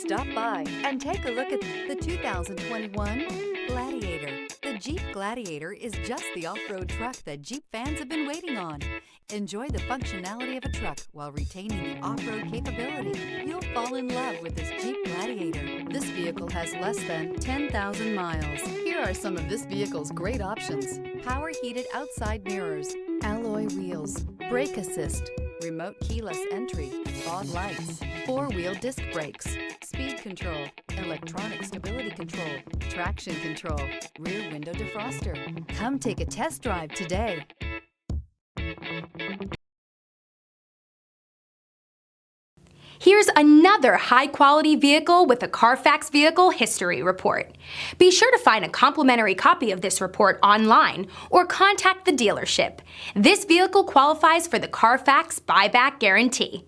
Stop by and take a look at the 2021 Gladiator. The Jeep Gladiator is just the off-road truck that Jeep fans have been waiting on. Enjoy the functionality of a truck while retaining the off-road capability. You'll fall in love with this Jeep Gladiator. This vehicle has less than 10,000 miles. Here are some of this vehicle's great options: power heated outside mirrors, alloy wheels, brake assist, remote keyless entry, fog lights, four-wheel disc brakes, speed control, electronic stability control, traction control, rear window defroster. Come take a test drive today. Here's another high-quality vehicle with a Carfax Vehicle History Report. Be sure to find a complimentary copy of this report online or contact the dealership. This vehicle qualifies for the Carfax Buyback Guarantee.